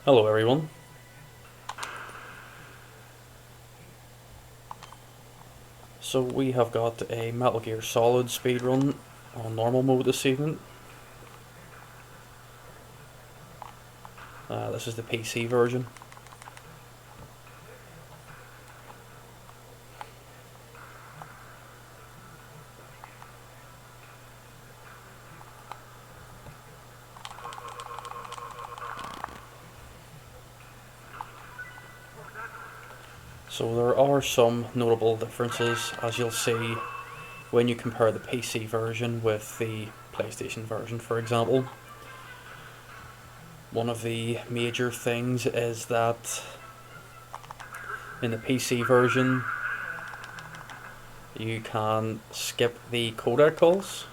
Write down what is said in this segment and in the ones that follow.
Hello everyone. So we have got a Metal Gear Solid speedrun on normal mode this evening. This is the PC version. So there are some notable differences, as you'll see when you compare the PC version with the PlayStation version, for example. One of the major things is that in the PC version you can skip the codec calls,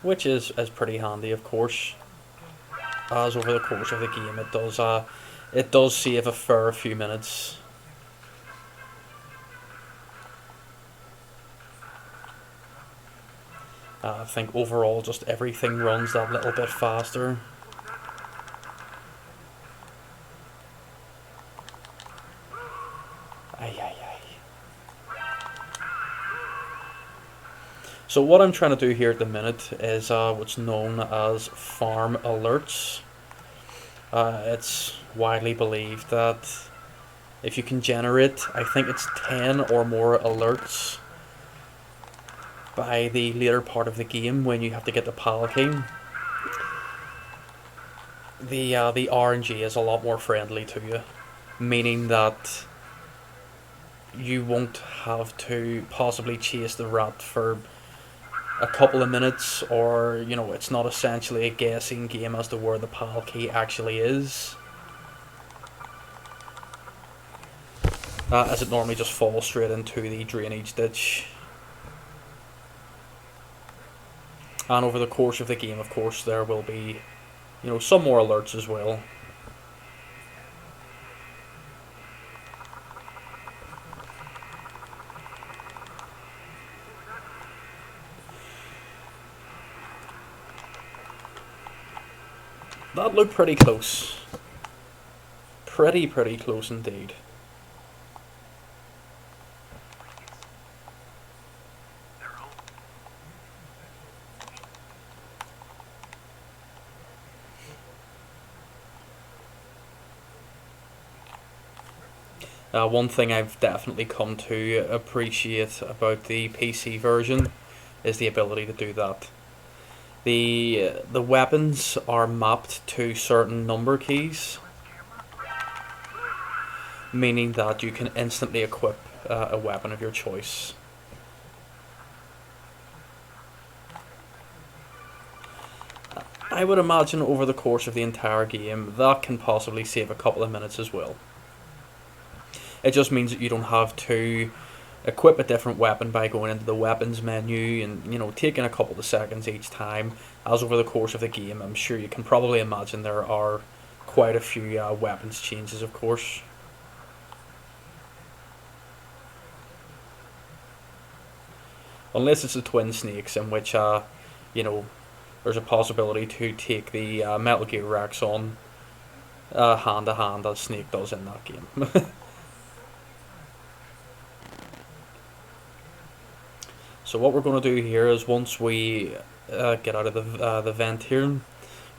which is pretty handy, of course, as over the course of the game it does save a fair few minutes. I think overall just everything runs that little bit faster. Aye, aye, aye. So what I'm trying to do here at the minute is what's known as farm alerts. It's widely believed that if you can generate, I think it's 10 or more alerts by the later part of the game when you have to get the PAL key, the RNG is a lot more friendly to you, meaning that you won't have to possibly chase the rat for a couple of minutes, or it's not essentially a guessing game as to where the PAL key actually is, as it normally just falls straight into the drainage ditch. And over the course of the game, of course, there will be, some more alerts as well. That looked pretty close. Pretty close indeed. One thing I've definitely come to appreciate about the PC version is the ability to do that. The weapons are mapped to certain number keys, meaning that you can instantly equip a weapon of your choice. I would imagine over the course of the entire game that can possibly save a couple of minutes as well. It just means that you don't have to equip a different weapon by going into the weapons menu and taking a couple of seconds each time. As over the course of the game, I'm sure you can probably imagine there are quite a few weapons changes, of course. Unless it's the twin snakes, in which there's a possibility to take the Metal Gear Rex on hand to hand as Snake does in that game. So what we're going to do here is once we get out of the vent here,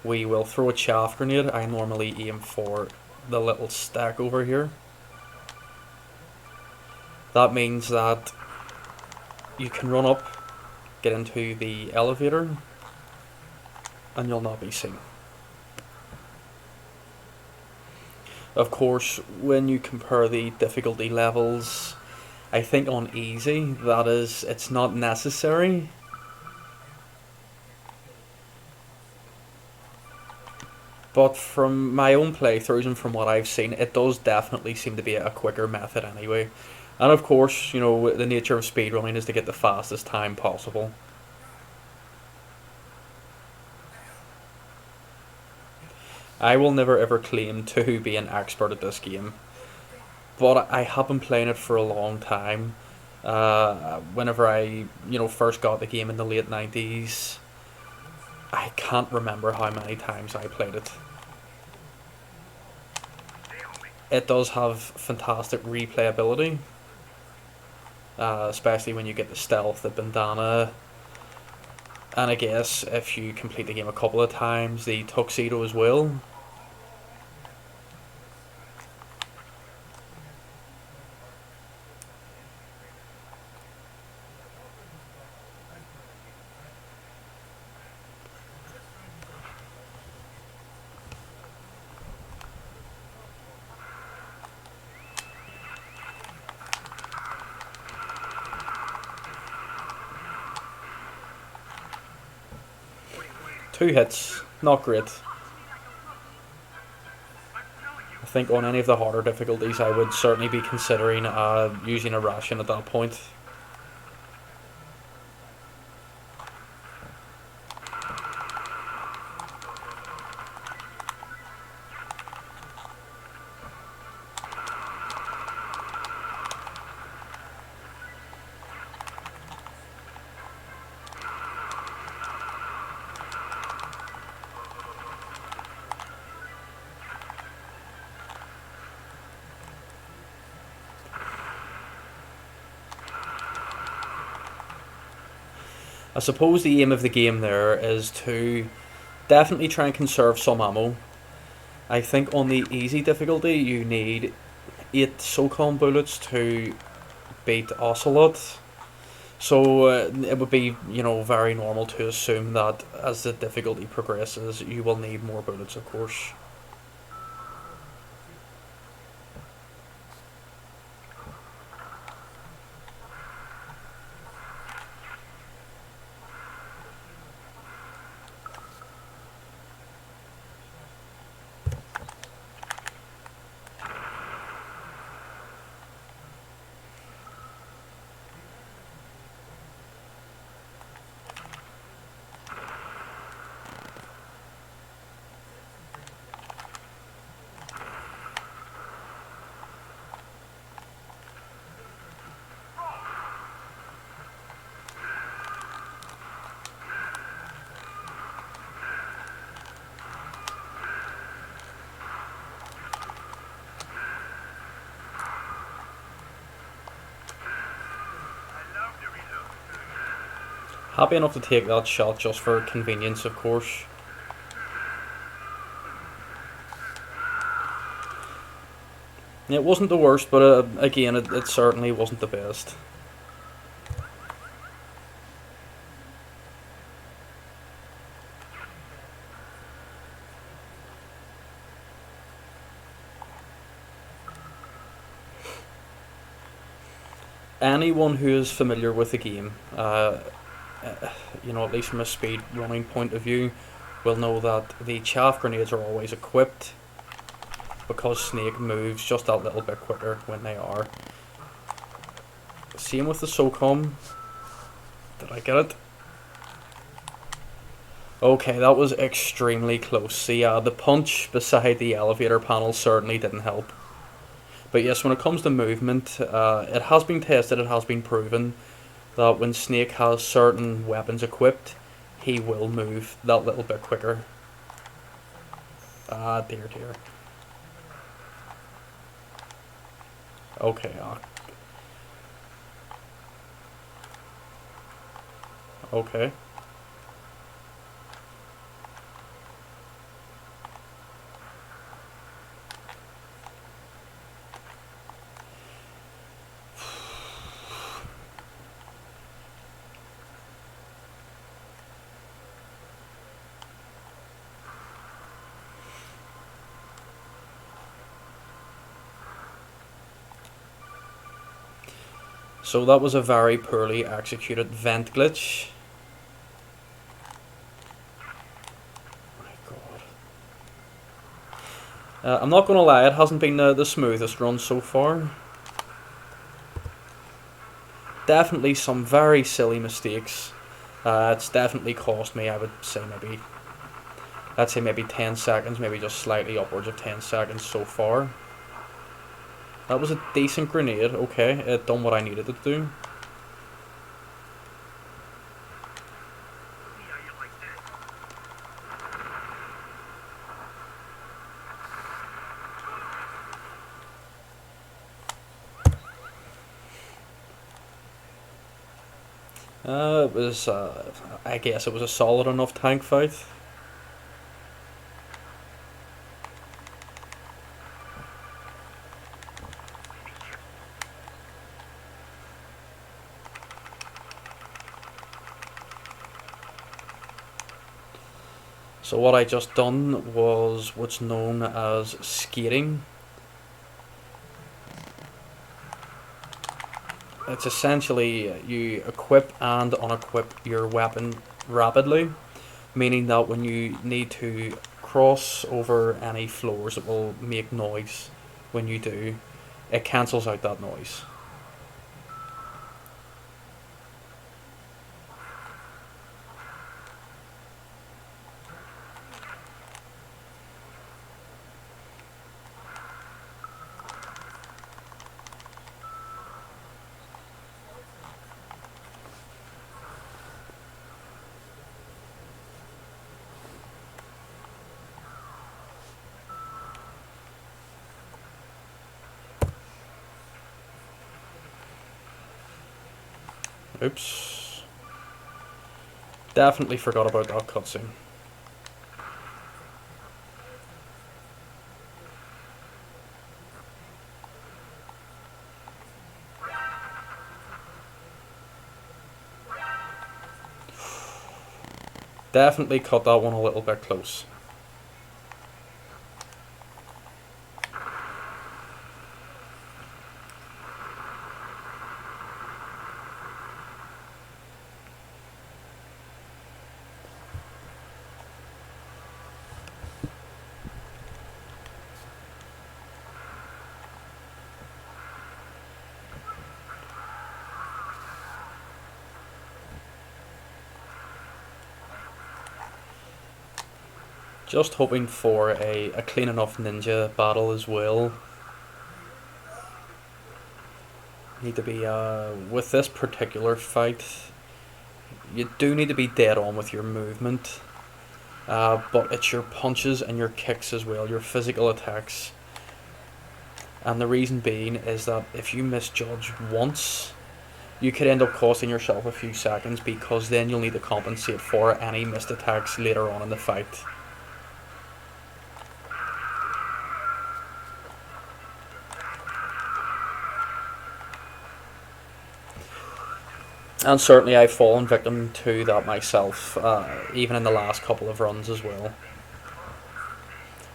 we will throw a chaff grenade. I normally aim for the little stack over here. That means that you can run up, get into the elevator, and you'll not be seen. Of course, when you compare the difficulty levels, I think on easy, that is, it's not necessary. But from my own playthroughs and from what I've seen, it does definitely seem to be a quicker method anyway. And of course, the nature of speedrunning is to get the fastest time possible. I will never ever claim to be an expert at this game, but I have been playing it for a long time. Whenever I, first got the game in the late 90s, I can't remember how many times I played it. It does have fantastic replayability, especially when you get the stealth, the bandana, and I guess if you complete the game a couple of times, the tuxedo as well. Two hits, not great. I think on any of the harder difficulties I would certainly be considering using a ration at that point. I suppose the aim of the game there is to definitely try and conserve some ammo. I think on the easy difficulty you need 8 SOCOM bullets to beat Ocelot. So it would be, very normal to assume that as the difficulty progresses, you will need more bullets, of course. Happy enough to take that shot just for convenience, of course. It wasn't the worst, but again, it certainly wasn't the best. Anyone who is familiar with the game, at least from a speed running point of view, will know that the chaff grenades are always equipped because Snake moves just that little bit quicker when they are. Same with the SOCOM. Did I get it? Okay, that was extremely close. See, the punch beside the elevator panel certainly didn't help. But yes, when it comes to movement, it has been tested, it has been proven that when Snake has certain weapons equipped, he will move that little bit quicker. Ah, dear. Okay, okay. So that was a very poorly executed vent glitch. My God. I'm not going to lie, it hasn't been the smoothest run so far. Definitely some very silly mistakes. It's definitely cost me, I would say maybe 10 seconds, maybe just slightly upwards of 10 seconds so far. That was a decent grenade, okay, it done what I needed it to do. It was, I guess it was a solid enough tank fight. So what I just done was what's known as skating. It's essentially you equip and unequip your weapon rapidly, meaning that when you need to cross over any floors that will make noise when you do, it cancels out that noise. Oops. Definitely forgot about that cutscene. Definitely cut that one a little bit close. Just hoping for a clean enough ninja battle as well. Need to be, with this particular fight, you do need to be dead on with your movement. But it's your punches and your kicks as well, your physical attacks. And the reason being is that if you misjudge once, you could end up costing yourself a few seconds, because then you'll need to compensate for any missed attacks later on in the fight. And certainly I've fallen victim to that myself, even in the last couple of runs as well.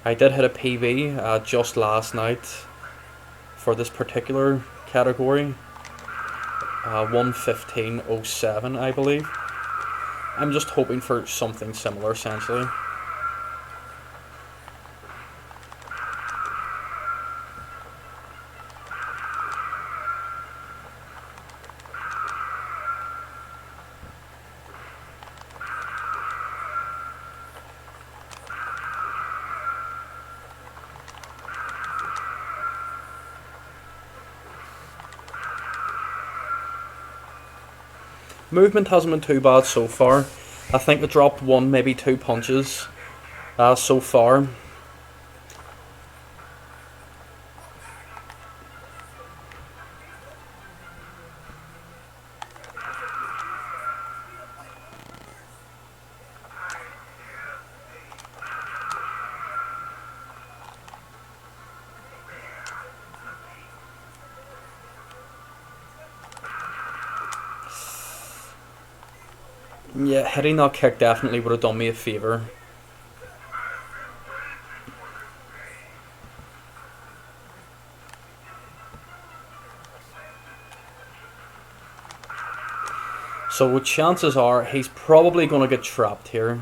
I did hit a PB just last night for this particular category, 1:15:07 I believe. I'm just hoping for something similar essentially. Movement hasn't been too bad so far. I think I dropped one, maybe two punches so far. Yeah, hitting that kick definitely would have done me a favour. So chances are he's probably going to get trapped here.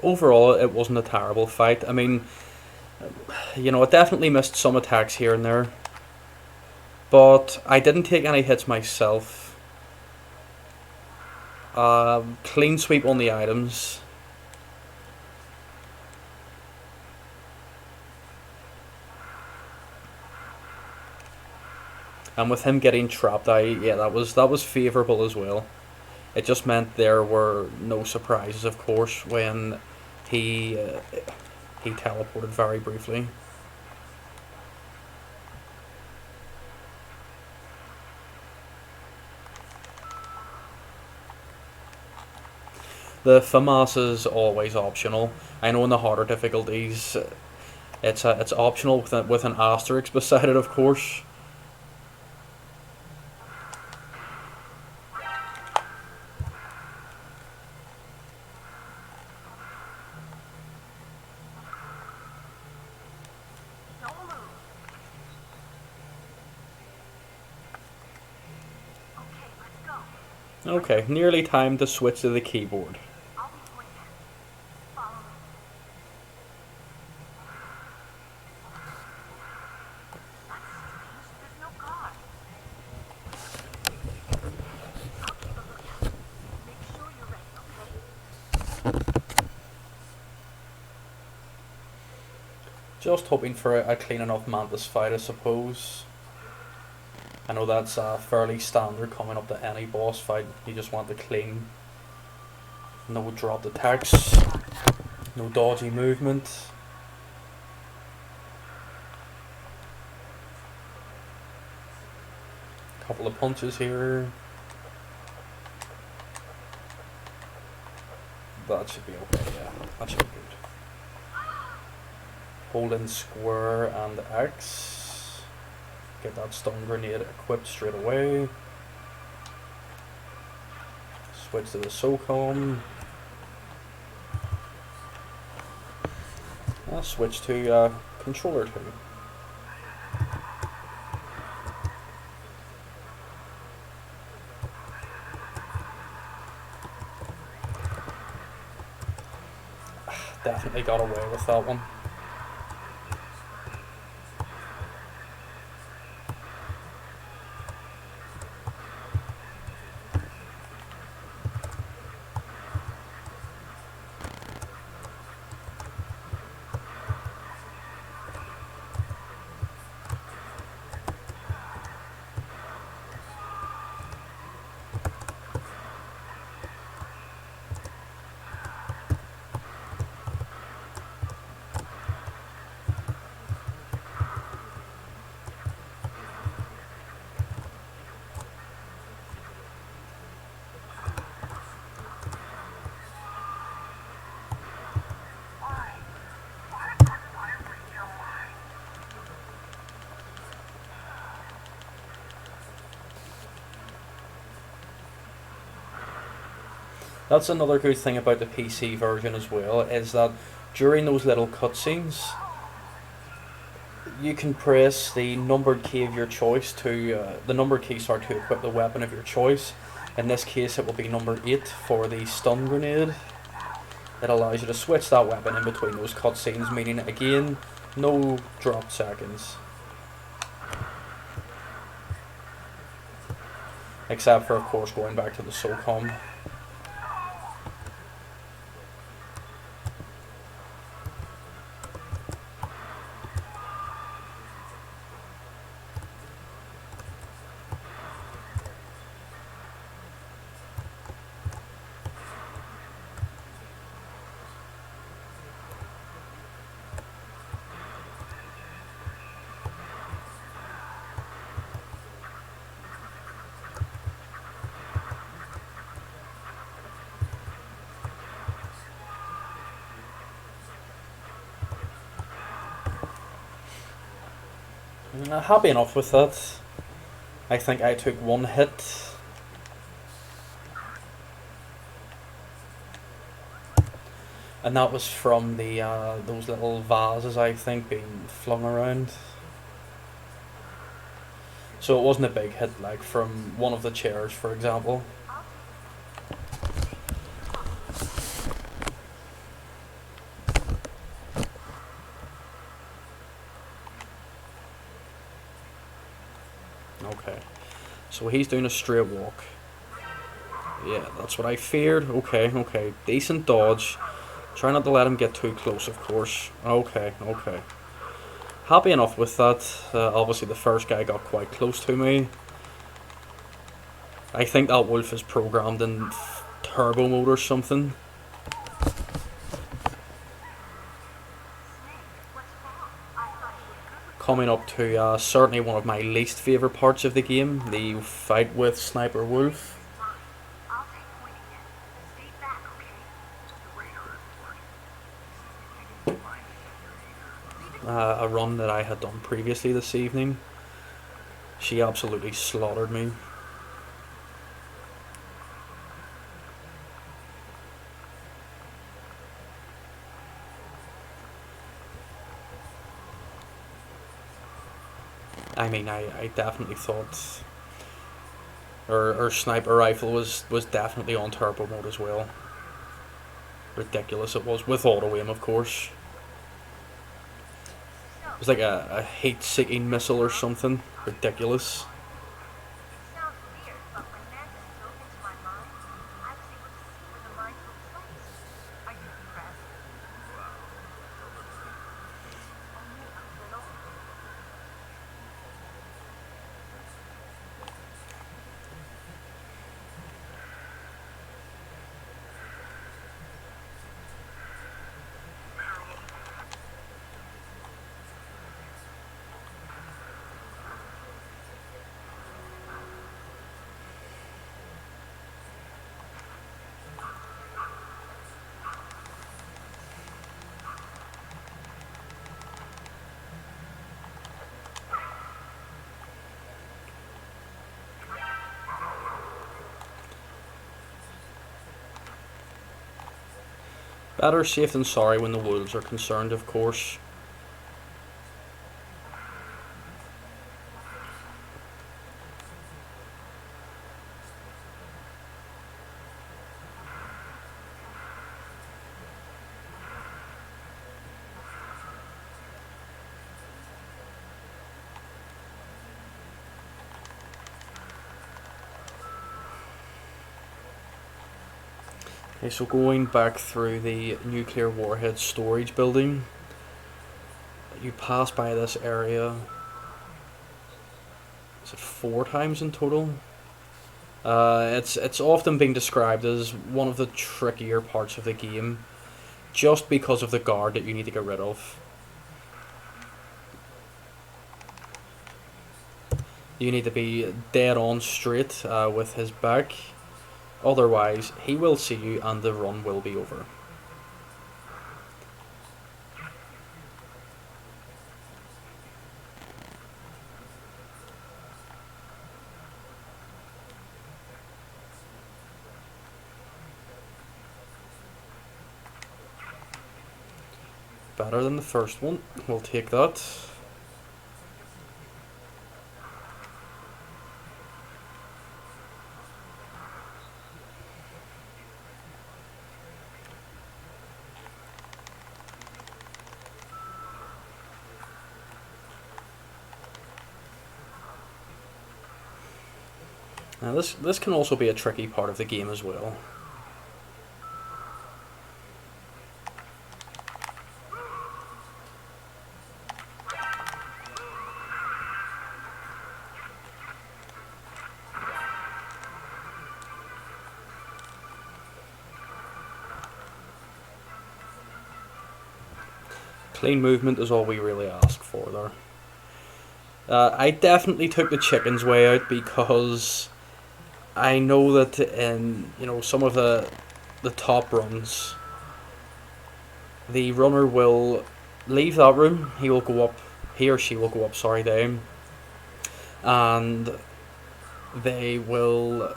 overall, it wasn't a terrible fight. I mean, I definitely missed some attacks here and there, but I didn't take any hits myself. Clean sweep on the items. And with him getting trapped, that was favourable as well. It just meant there were no surprises, of course, when he teleported very briefly. The FAMAS is always optional. I know in the harder difficulties, it's optional with an asterisk beside it, of course. Okay, nearly time to switch to the keyboard. Just hoping for a clean enough Mantis fight, I suppose. I know that's fairly standard coming up to any boss fight. You just want the clean. No dropped attacks. No dodgy movement. Couple of punches here. That should be okay, yeah. That should be good. Hold in square and X. Get that stun grenade equipped straight away. Switch to the SOCOM. I'll switch to controller 2. Definitely got away with that one. That's another good thing about the PC version as well, is that during those little cutscenes, you can press the numbered key of your choice the numbered keys to equip the weapon of your choice. In this case, it will be number 8 for the stun grenade. It allows you to switch that weapon in between those cutscenes, meaning again, no drop seconds. Except for, of course, going back to the SOCOM. Happy enough with that. I think I took one hit. And that was from the those little vases, I think, being flung around. So it wasn't a big hit, like from one of the chairs, for example. Okay. So he's doing a straight walk. Yeah, that's what I feared. Okay, okay. Decent dodge. Try not to let him get too close, of course. Okay, okay. Happy enough with that. Obviously, the first guy got quite close to me. I think that wolf is programmed in turbo mode or something. Coming up to certainly one of my least favourite parts of the game, the fight with Sniper Wolf. A run that I had done previously this evening. She absolutely slaughtered me. I mean, I definitely thought her sniper rifle was definitely on turbo mode as well. Ridiculous it was, with auto aim, of course. It was like a heat-seeking missile or something. Ridiculous. Better safe than sorry when the wolves are concerned, of course. Okay, so going back through the nuclear warhead storage building, you pass by this area, is it 4 times in total? It's often been described as one of the trickier parts of the game, just because of the guard that you need to get rid of. You need to be dead on straight with his back, otherwise he will see you and the run will be over. Better than the first one, we'll take that. Now this can also be a tricky part of the game as well. Clean movement is all we really ask for there. I definitely took the chicken's way out because I know that in some of the top runs, the runner will leave that room. He will go up. He or she will go up. Sorry, down, and they will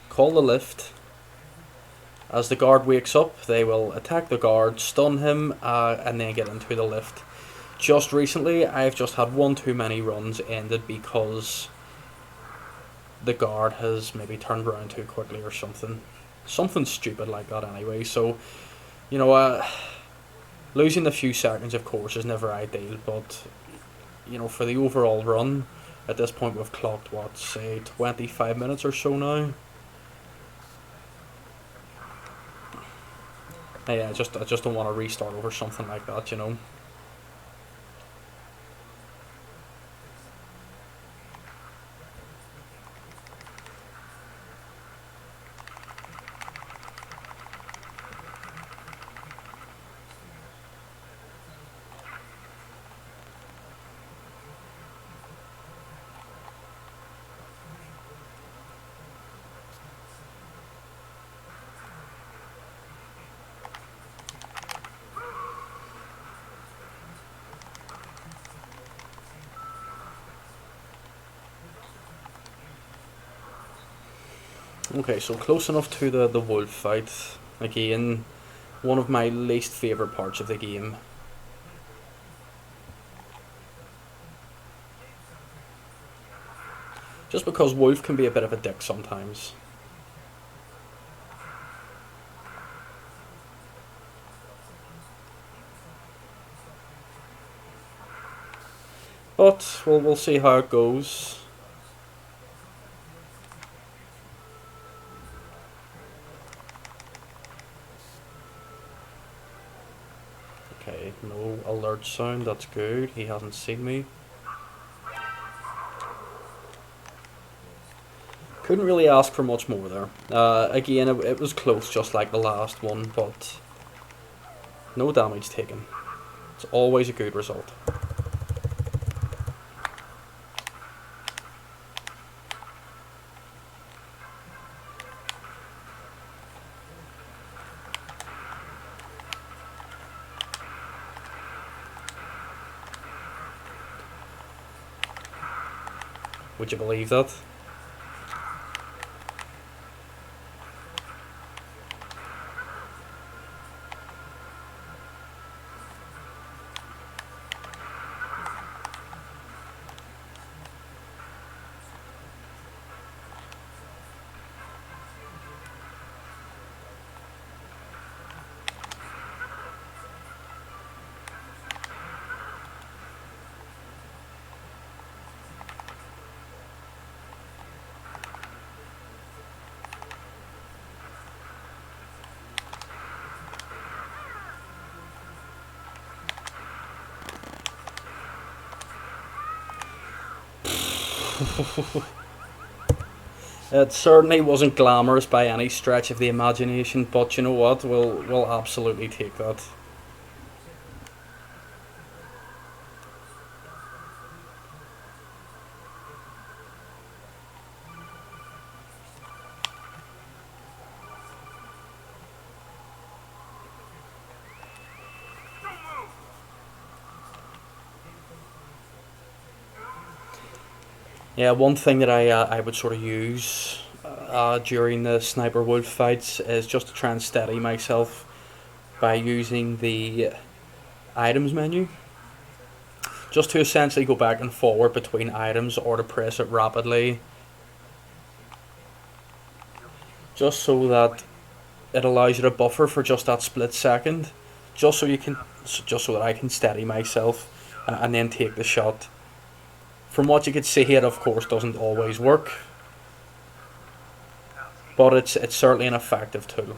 call the lift. As the guard wakes up, they will attack the guard, stun him, and then get into the lift. Just recently, I've just had one too many runs ended because the guard has maybe turned around too quickly or something. Something stupid like that anyway. So, losing a few seconds, of course, is never ideal, but, for the overall run, At this point we've clocked, what, say 25 minutes or so now. Yeah, I just don't want to restart over something like that, you know. Okay, so close enough to the wolf fight. Again, one of my least favourite parts of the game. Just because Wolf can be a bit of a dick sometimes. But we'll see how it goes. Okay, no alert sound, that's good. He hasn't seen me. Couldn't really ask for much more there. Again, it was close, just like the last one, but no damage taken. It's always a good result. Would you believe that? It certainly wasn't glamorous by any stretch of the imagination, but you know what? We'll absolutely take that. Yeah, one thing that I would sort of use during the sniper wolf fights is just to try and steady myself by using the items menu. Just to essentially go back and forward between items or to press it rapidly. Just so that it allows you to buffer for just that split second. Just so you can, just so that I can steady myself and then take the shot. From what you could see, it of course doesn't always work, but it's certainly an effective tool.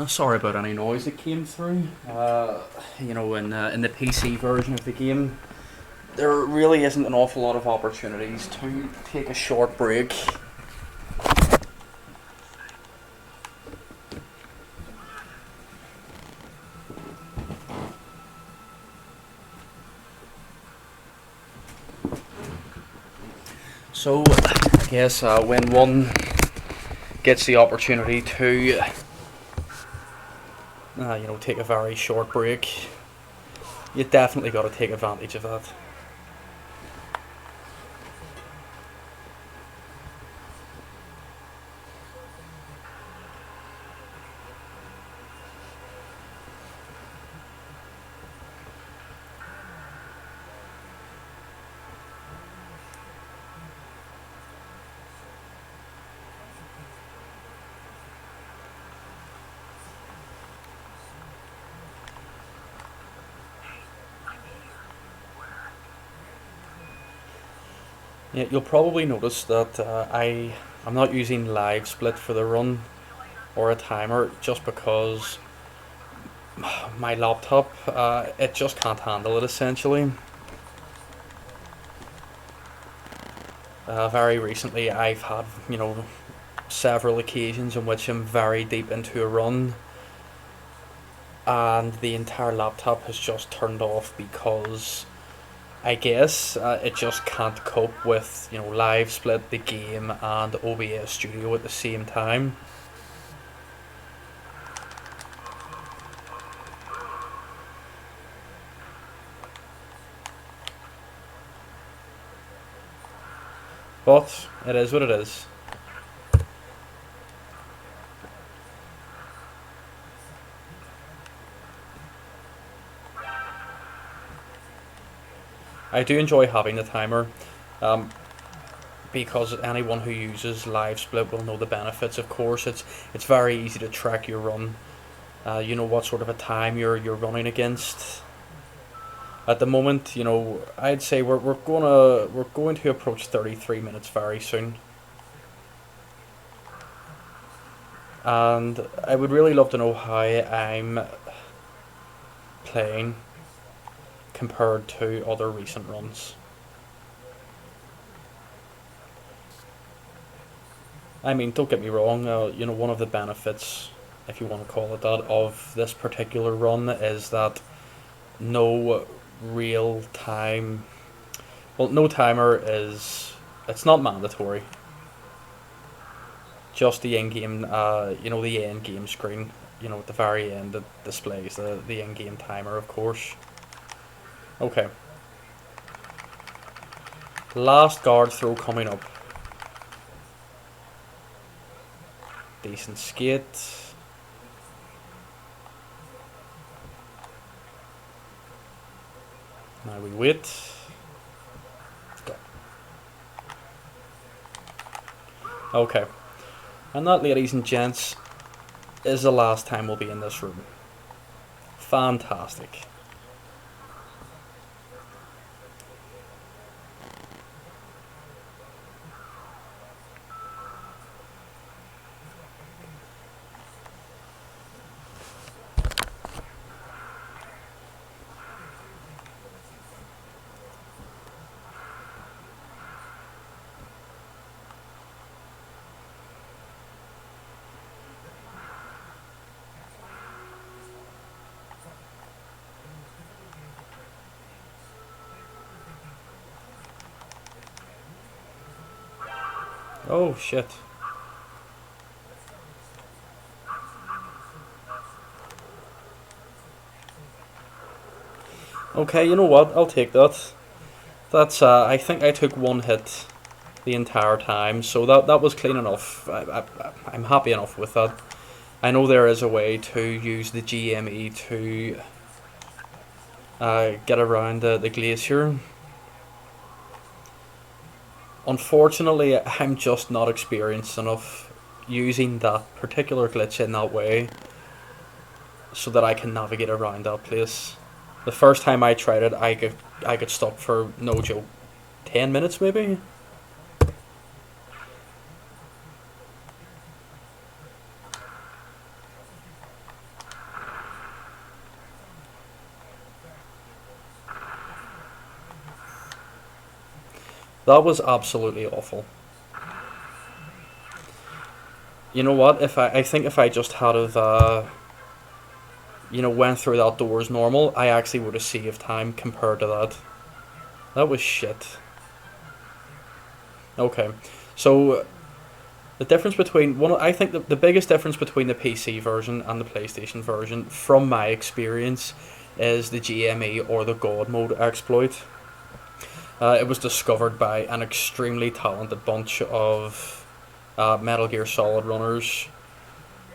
Sorry about any noise that came through. You know, in the PC version of the game, there really isn't an awful lot of opportunities to take a short break. So, I guess when one gets the opportunity to, take a very short break, you definitely got to take advantage of that. Yeah, you'll probably notice that I'm not using live split for the run or a timer just because my laptop it just can't handle it essentially. Very recently, I've had several occasions in which I'm very deep into a run, and the entire laptop has just turned off because I guess it just can't cope with live split the game and OBS Studio at the same time. But it is what it is. I do enjoy having the timer, um, because anyone who uses live split will know the benefits. Of course, it's very easy to track your run. You know what sort of a time you're running against. At the moment, I'd say we're going to approach 33 minutes very soon, and I would really love to know how I'm playing compared to other recent runs. I mean, don't get me wrong. One of the benefits, if you want to call it that, of this particular run is that no real time. Well, no timer is. It's not mandatory. Just the in-game, the end-game screen. At the very end, it displays the in-game timer, of course. Okay. Last guard throw coming up. Decent skate. Now we wait. Go. Okay. And that, ladies and gents, is the last time we'll be in this room. Fantastic. Oh shit. Okay, you know what? I'll take that. That's I think I took one hit the entire time, so that was clean enough. I'm happy enough with that. I know there is a way to use the GME to get around the glacier. Unfortunately, I'm just not experienced enough using that particular glitch in that way so that I can navigate around that place. The first time I tried it, I got stuck for no joke, 10 minutes maybe. That was absolutely awful. You know what? I think if I just had of went through that door as normal, I actually would have saved time compared to that. That was shit. Okay, so the difference between one, I think the biggest difference between the PC version and the PlayStation version, from my experience, is the GME or the God mode exploit. It was discovered by an extremely talented bunch of Metal Gear Solid runners.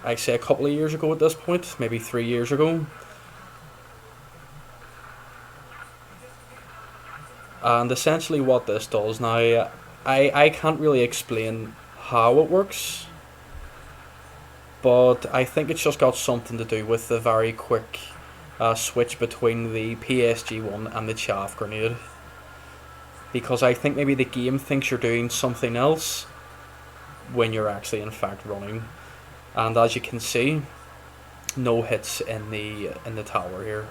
I say a couple of years ago at this point, maybe 3 years ago, and essentially what this does now, I can't really explain how it works, but I think it's just got something to do with the very quick switch between the PSG1 and the chaff grenade. Because I think maybe the game thinks you're doing something else when you're actually in fact running. And as you can see, no hits in the tower here.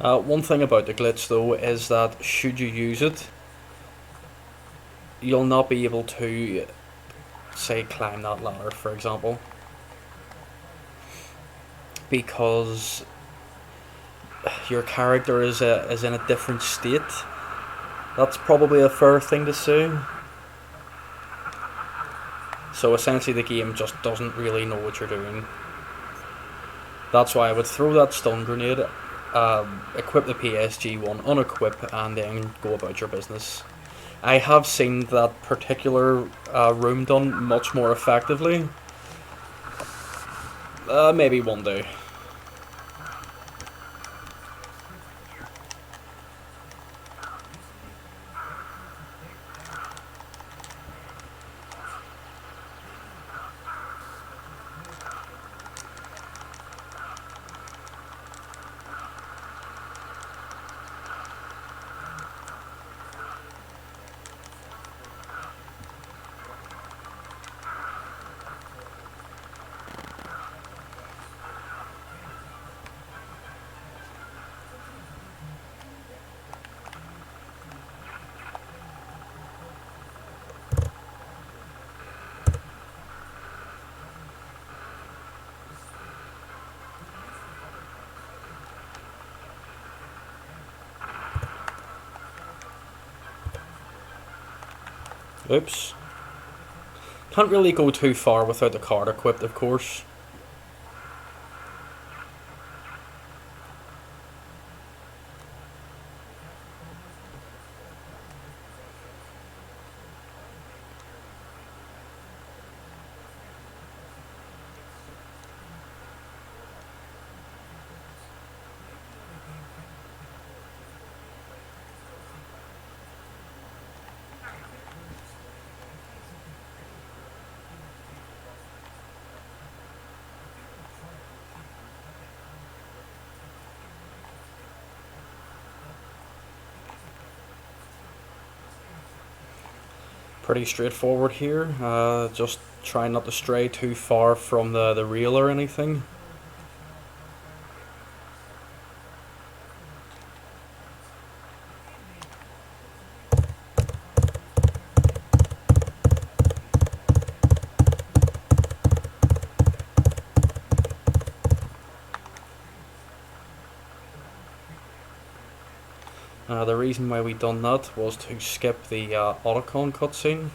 One thing about the glitch though is that should you use it, you'll not be able to, say, climb that ladder, for example, because your character is in a different state. That's probably a fair thing to say. So essentially, the game just doesn't really know what you're doing. That's why I would throw that stun grenade, equip the PSG1, unequip, and then go about your business. I have seen that particular room done much more effectively. Maybe one day. Oops. Can't really go too far without the card equipped, of course. Pretty straightforward here. Just try not to stray too far from the rail or anything. The reason why we done that was to skip the Otacon cutscene.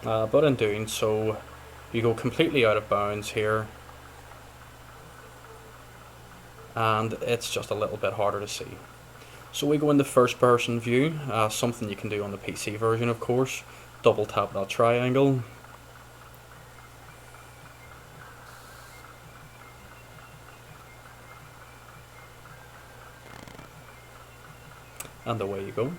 But in doing so, you go completely out of bounds here, and it's just a little bit harder to see. So we go into first person view, something you can do on the PC version, of course. Double tap that triangle. And away you go.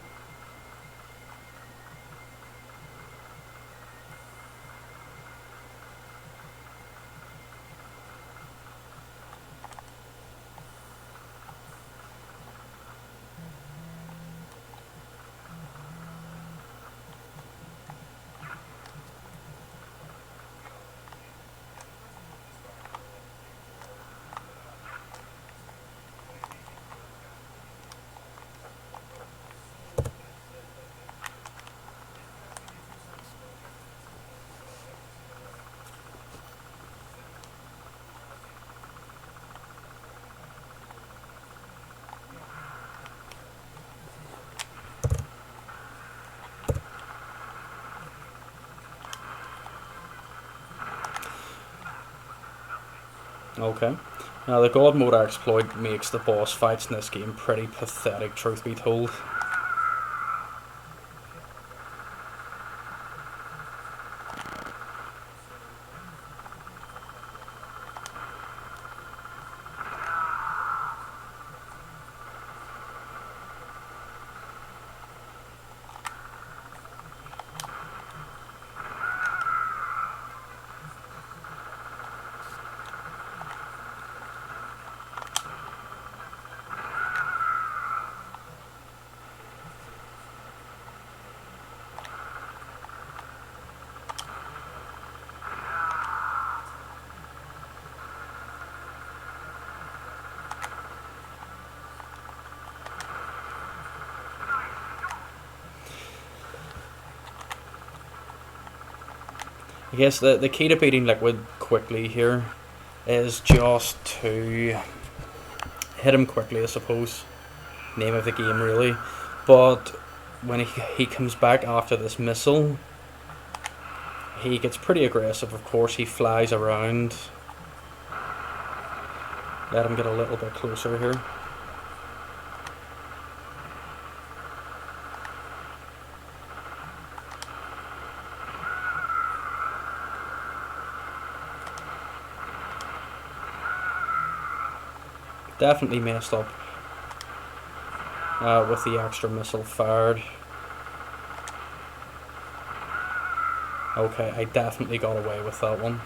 Okay. Now the God Mode exploit makes the boss fights in this game pretty pathetic, truth be told. I guess the key to beating Liquid quickly here is just to hit him quickly, I suppose. Name of the game, really. But when he comes back after this missile, he gets pretty aggressive, of course. He flies around. Let him get a little bit closer here. Definitely messed up with the extra missile fired. Okay, I definitely got away with that one.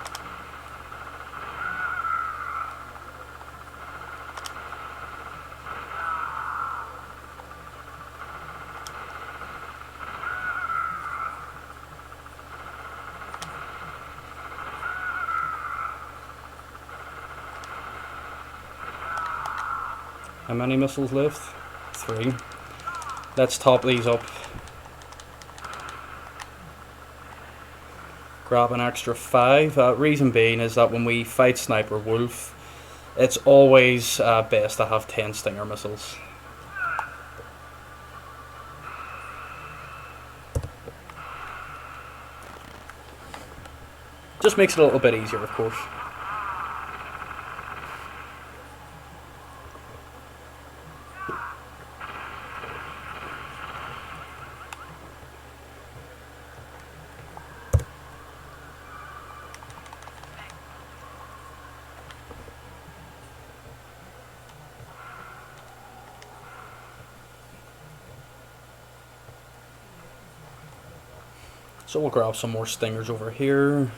How many missiles left? 3. Let's top these up. Grab an extra 5. Reason being is that when we fight Sniper Wolf, it's always best to have 10 Stinger missiles. Just makes it a little bit easier, of course. So we'll grab some more Stingers over here.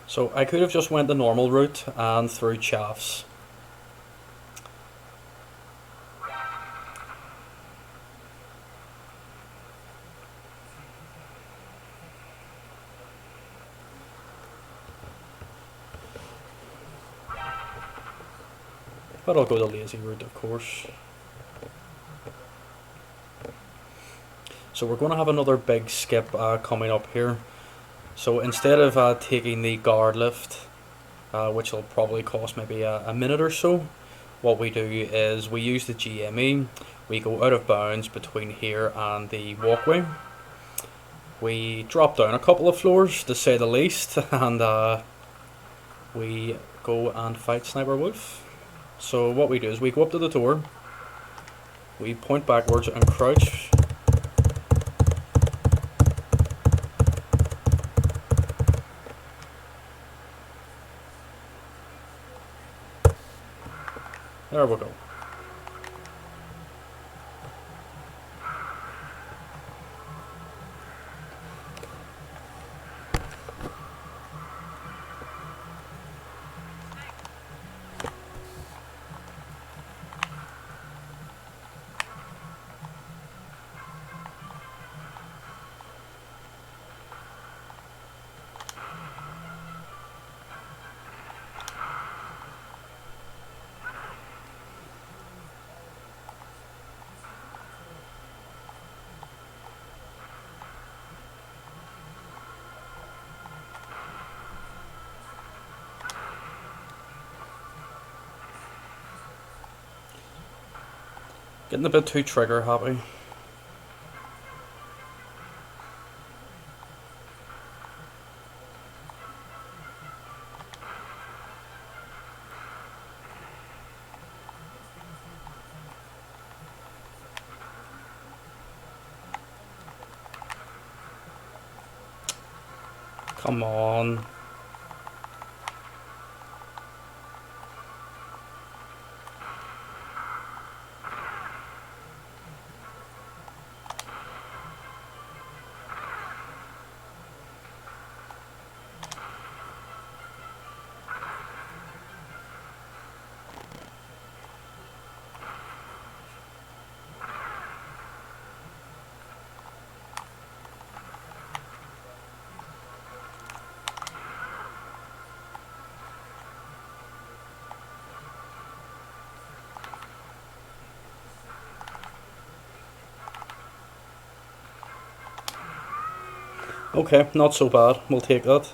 So I could have just went the normal route and threw chaffs. But I'll go the lazy route, of course. So we're going to have another big skip coming up here. So instead of taking the guard lift, which will probably cost maybe a minute or so, what we do is we use the GME. We go out of bounds between here and the walkway. We drop down a couple of floors, to say the least, and we go and fight Sniper Wolf. So what we do is we go up to the door, we point backwards and crouch. There we go. Getting a bit too trigger happy. Come on. Okay, not so bad. We'll take that.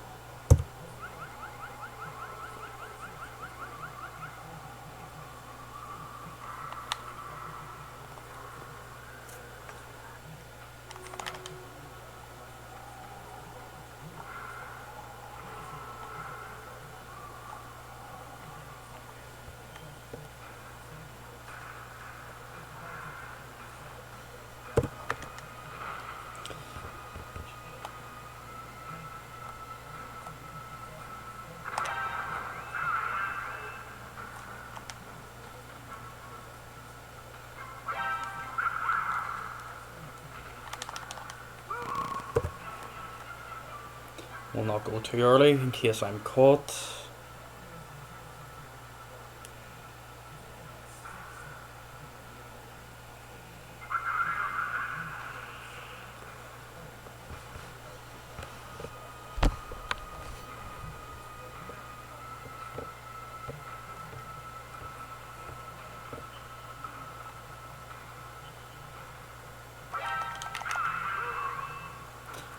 We'll not go too early in case I'm caught.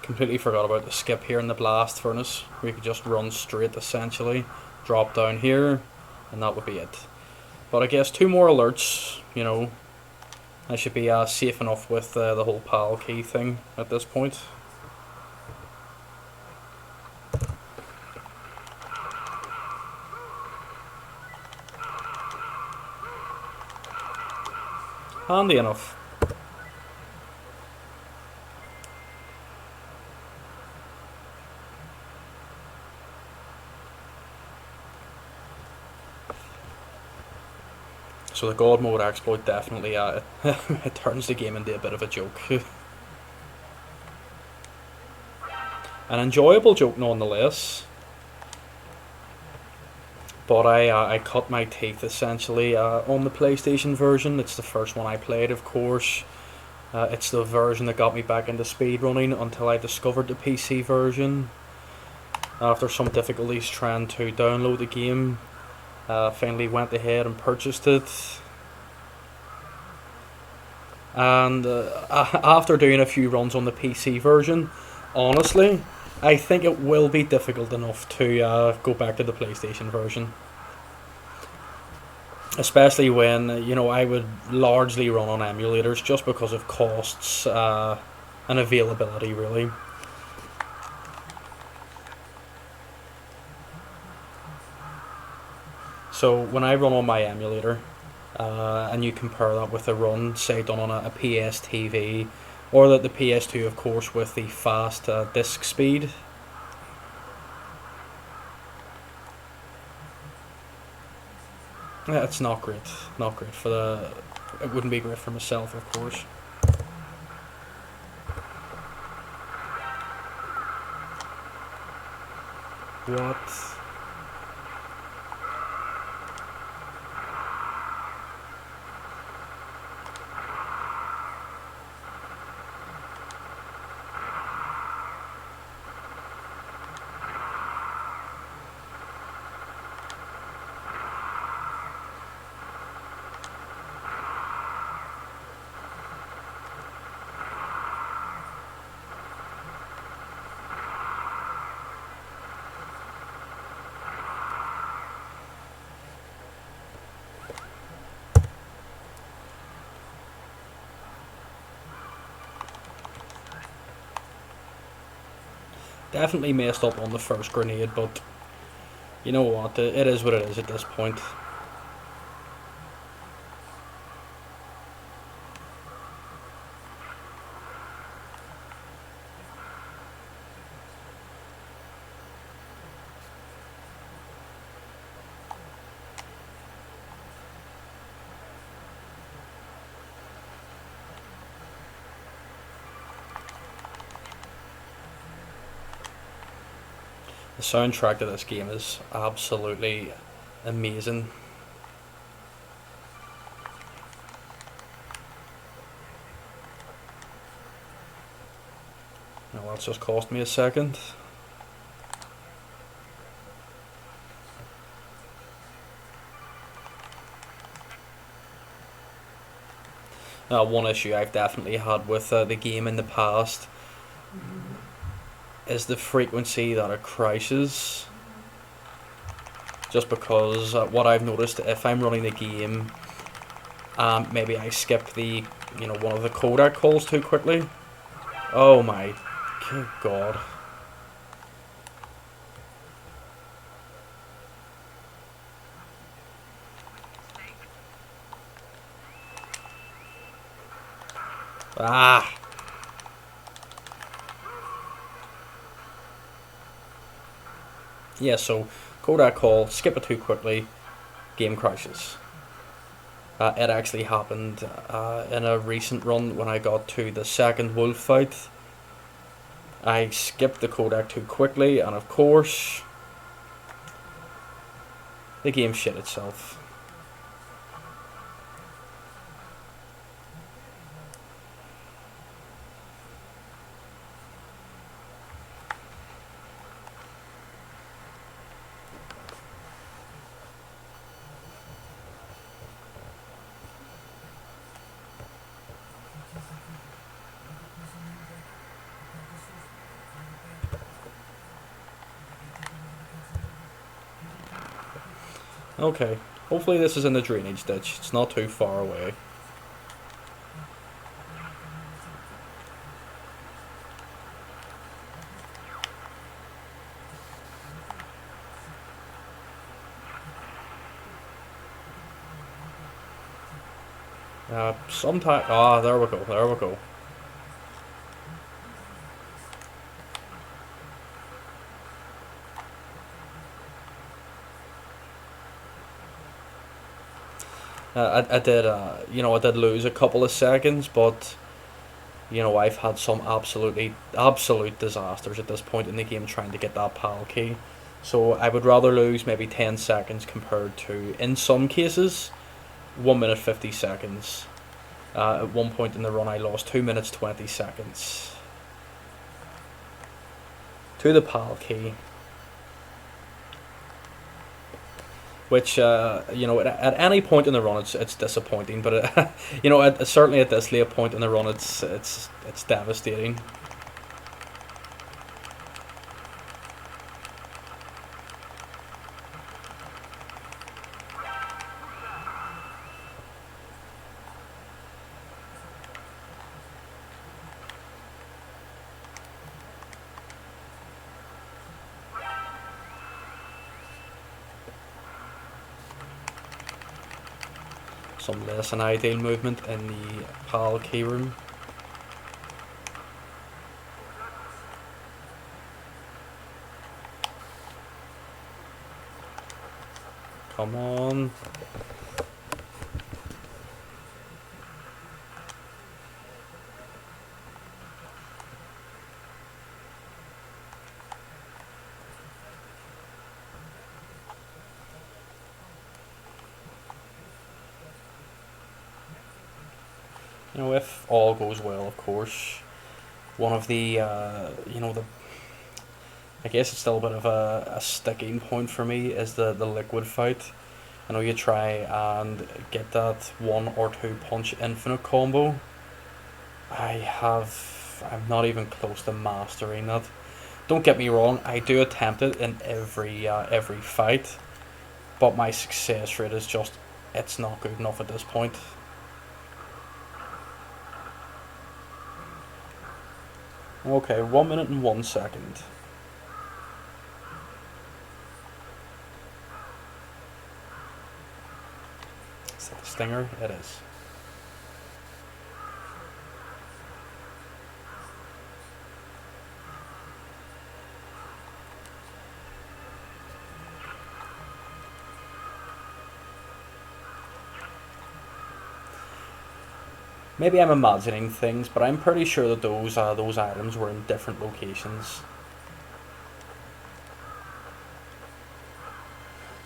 Completely forgot about the skip here in the blast furnace. We could just run straight essentially, drop down here, and that would be it. But I guess 2 more alerts, you know, I should be safe enough with the whole PAL key thing at this point. Handy enough. So the God mode exploit definitely it turns the game into a bit of a joke. An enjoyable joke nonetheless. But I cut my teeth essentially on the PlayStation version. It's the first one I played, of course. It's the version that got me back into speedrunning until I discovered the PC version. After some difficulties trying to download the game, finally went ahead and purchased it. And after doing a few runs on the PC version, honestly, I think it will be difficult enough to go back to the PlayStation version. Especially when, you know, I would largely run on emulators just because of costs and availability, really. So when I run on my emulator, and you compare that with a run, say, done on a PS TV, or the PS2, of course, with the fast disc speed. Yeah, it's not great. Not great for the... It wouldn't be great for myself, of course. What? Definitely messed up on the first grenade, but you know what? It is what it is at this point. The soundtrack to this game is absolutely amazing. Now that's just cost me a second. One issue I've definitely had with the game in the past is the frequency that it crashes. Just because what I've noticed, if I'm running the game, maybe I skip the, one of the codec calls too quickly. Oh my, good God. Ah. Yeah, so codec call, skip it too quickly, game crashes. It actually happened in a recent run when I got to the second wolf fight. I skipped the codec too quickly, and of course, the game shit itself. Okay, hopefully this is in the drainage ditch. It's not too far away. Sometime. Ah, there we go. There we go. I did, I did lose a couple of seconds, but I've had some absolute disasters at this point in the game trying to get that PAL key. So I would rather lose maybe 10 seconds compared to, in some cases, 1 minute 50 seconds. At one point in the run, I lost 2 minutes 20 seconds to the PAL key, which at any point in the run it's disappointing, but certainly at this late point in the run it's devastating. Some less than ideal movement in the PAL key room. Come on. If all goes well, of course, one of the, I guess it's still a bit of a sticking point for me is the liquid fight. I know you try and get that 1 or 2 punch infinite combo. I'm not even close to mastering that. Don't get me wrong, I do attempt it in every fight, but my success rate is just, it's not good enough at this point. Okay, 1 minute and 1 second. stinger, it is. Maybe I'm imagining things, but I'm pretty sure that those items were in different locations.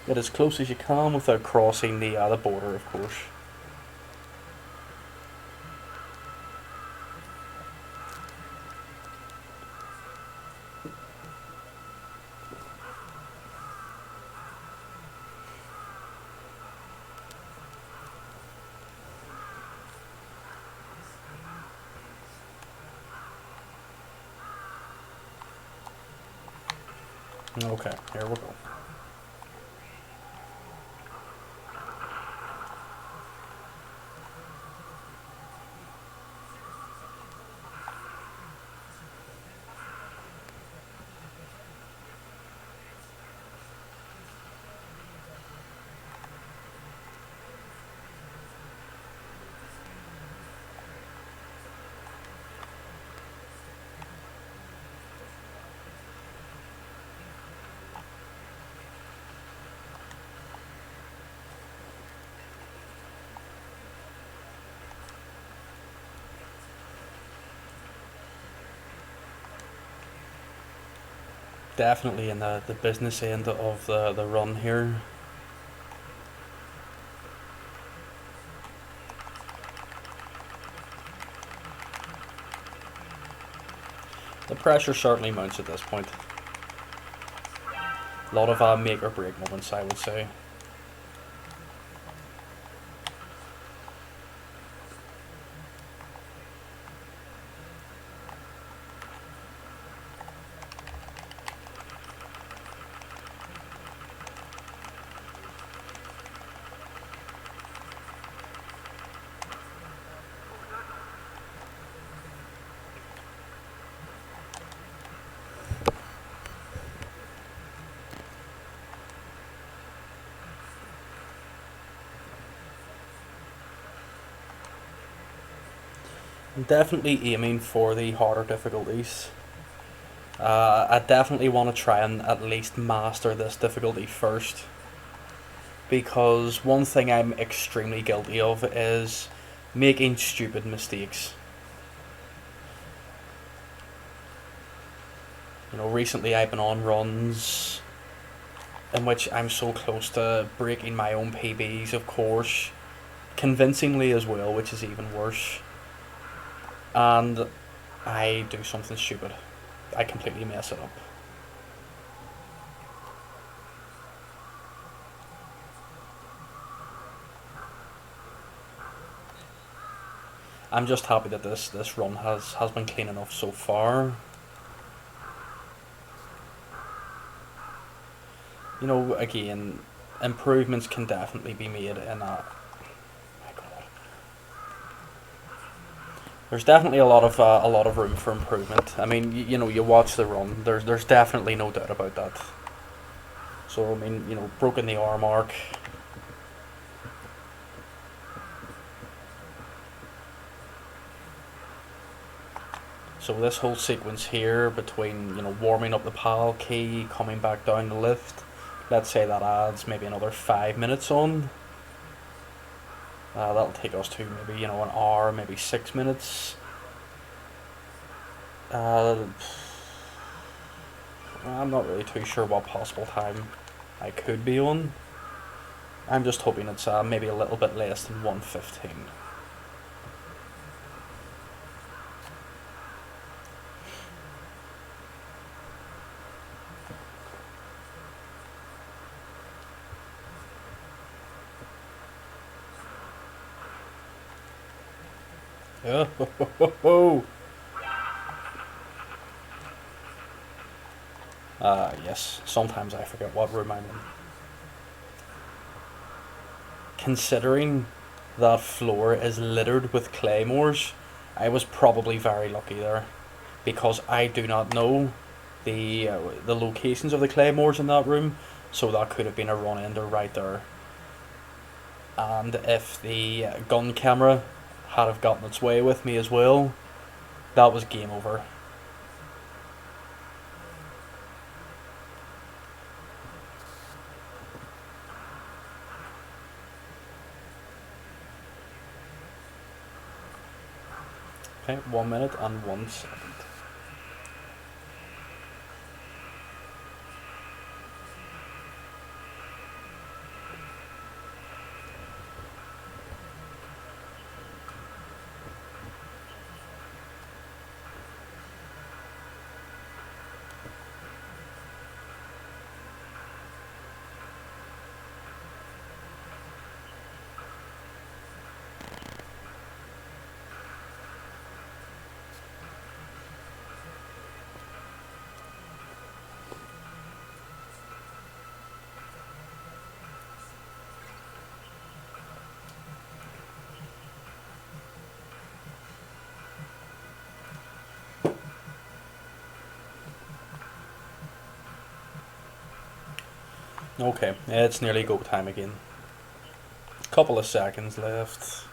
Get as close as you can without crossing the border, of course. Okay, here we go. Definitely in the business end of the run here. The pressure certainly mounts at this point. A lot of make or break moments, I would say. I'm definitely aiming for the harder difficulties. I definitely want to try and at least master this difficulty first. Because one thing I'm extremely guilty of is making stupid mistakes. You know, recently I've been on runs in which I'm so close to breaking my own PBs, of course, convincingly as well, which is even worse. And I do something stupid. I completely mess it up. I'm just happy that this run has been clean enough so far. You know, again, improvements can definitely be made in that. My God. There's definitely a lot of room for improvement. I mean, you know, you watch the run. There's definitely no doubt about that. So I mean, you know, broken the arm arc. So this whole sequence here between, you know, warming up the PAL key, coming back down the lift, let's say that adds maybe another 5 minutes on. That'll take us to maybe, you know, an hour, maybe 6 minutes. I'm not really too sure what possible time I could be on. I'm just hoping it's maybe a little bit less than 1:15. Oh, yes, sometimes I forget what room I'm in. Considering that floor is littered with claymores, I was probably very lucky there, because I do not know the locations of the claymores in that room, so that could have been a run ender right there. and if the gun camera had have gotten its way with me as well, that was game over. Okay, 1 minute and 1 second. Okay, it's nearly go time again. Couple of seconds left.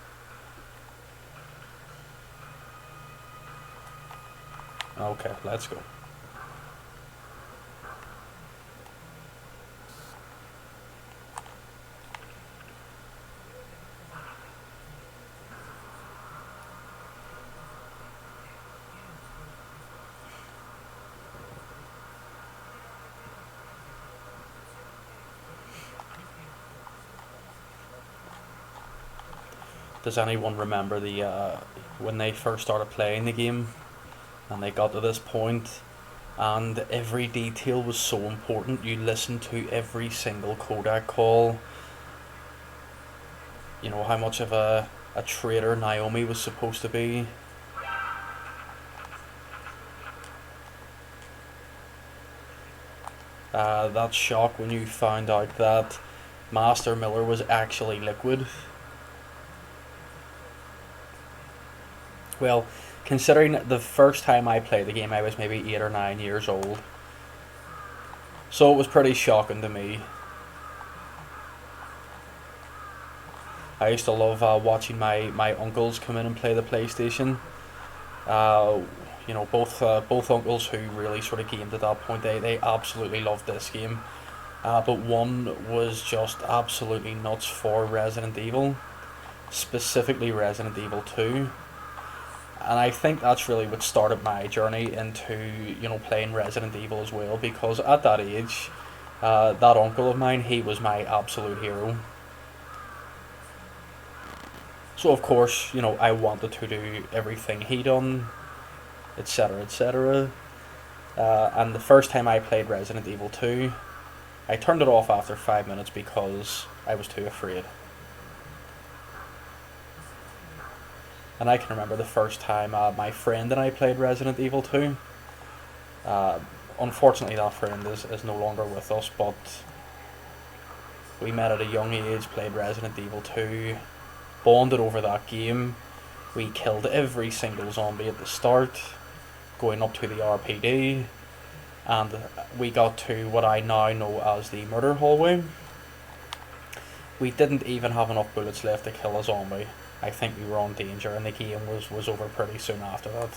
Okay, let's go. Does anyone remember the when they first started playing the game and they got to this point and every detail was so important? You listened to every single codec call. You know how much of a traitor Naomi was supposed to be. That shock when you found out that Master Miller was actually Liquid. Well, considering the first time I played the game I was maybe 8 or 9 years old, so it was pretty shocking to me. I used to love watching my uncles come in and play the PlayStation. Uh, you know, both uncles who really sort of gamed at that point, they absolutely loved this game. But one was just absolutely nuts for Resident Evil, specifically Resident Evil 2. And I think that's really what started my journey into, you know, playing Resident Evil as well, because at that age, that uncle of mine, he was my absolute hero. So of course, you know, I wanted to do everything he done, etc., etc. And the first time I played Resident Evil 2, I turned it off after 5 minutes because I was too afraid. And I can remember the first time my friend and I played Resident Evil 2. Uh, Unfortunately, that friend is no longer with us, but we met at a young age, played Resident Evil 2, bonded over that game. We killed every single zombie at the start, going up to the RPD, and we got to what I now know as the murder hallway. We didn't even have enough bullets left to kill a zombie. I think we were on danger, and the game was over pretty soon after that.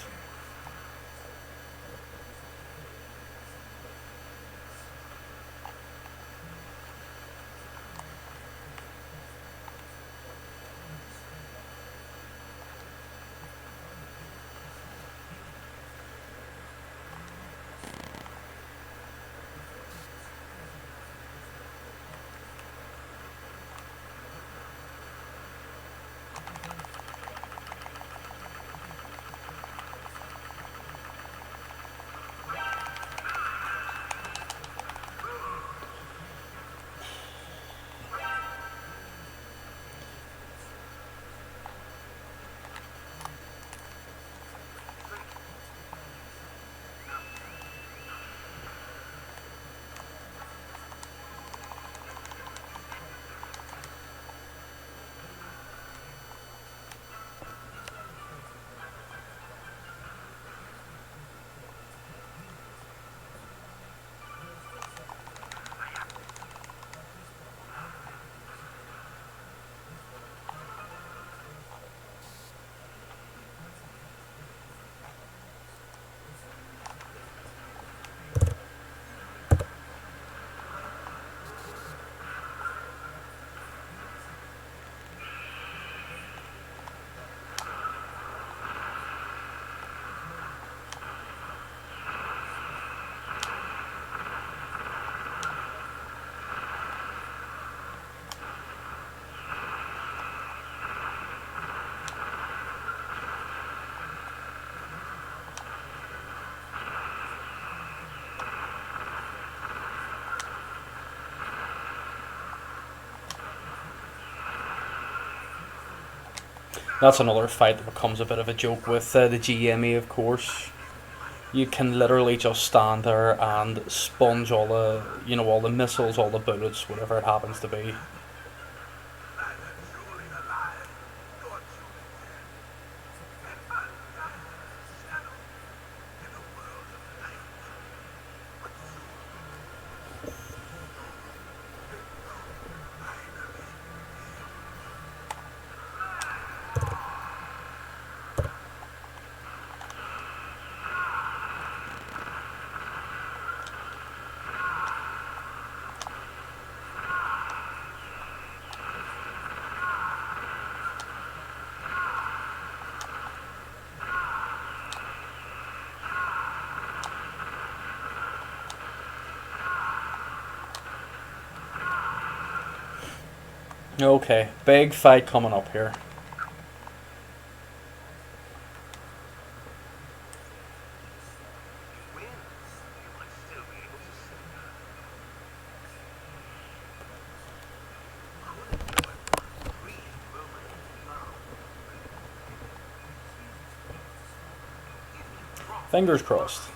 That's another fight that becomes a bit of a joke with the GME, of course. You can literally just stand there and sponge all the, all the missiles, all the bullets, whatever it happens to be. Okay, big fight coming up here. Fingers crossed.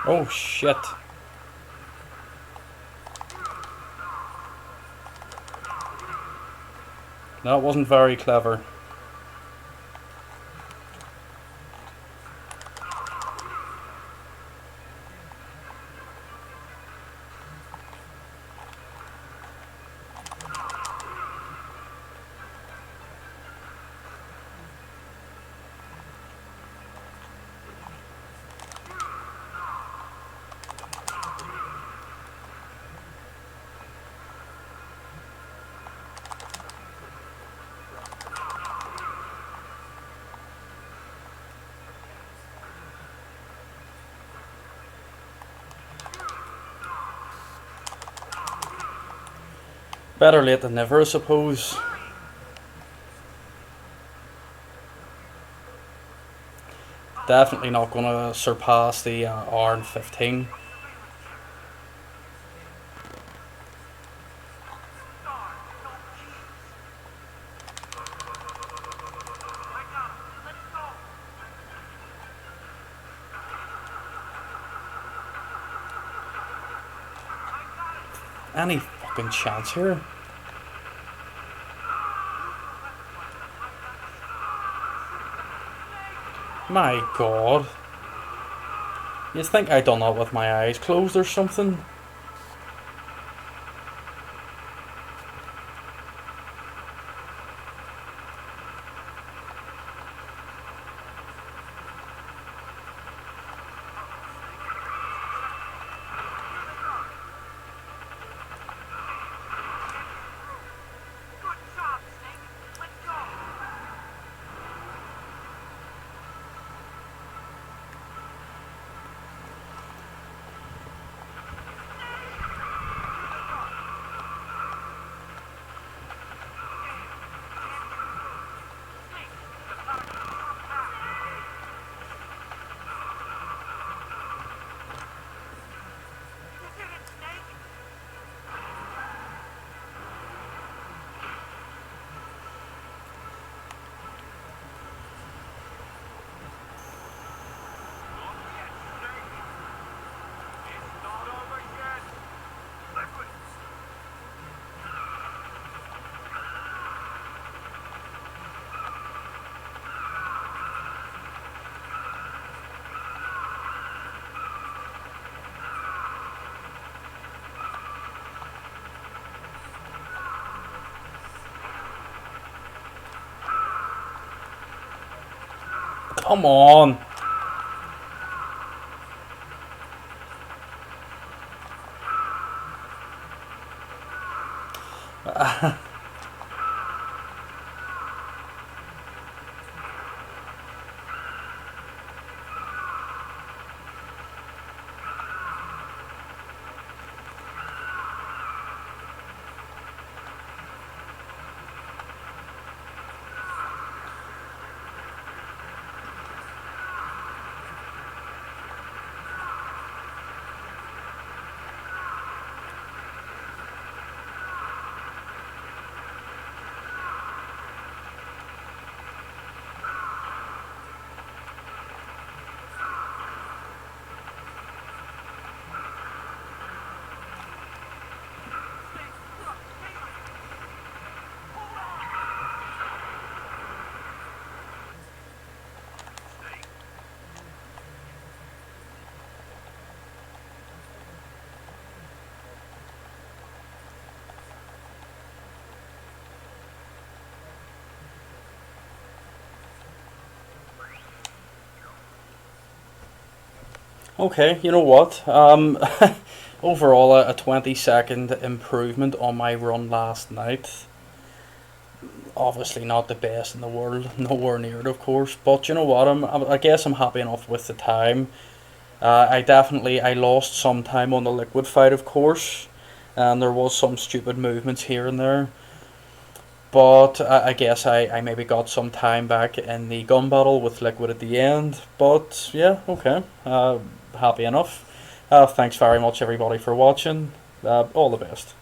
Oh shit. That wasn't very clever. Better late than never, I suppose. Definitely not going to surpass the hour and 15. Any fucking chance here? My god. You'd think I'd done that with my eyes closed or something. Come on. Okay, you know what? Overall, a 20-second improvement on my run last night. Obviously, not the best in the world, nowhere near it, of course. But you know what? I guess I'm happy enough with the time. I lost some time on the liquid fight, of course, and there was some stupid movements here and there. But I guess I maybe got some time back in the gun battle with liquid at the end. But yeah, okay. Happy enough. Thanks very much, everybody, for watching. All the best.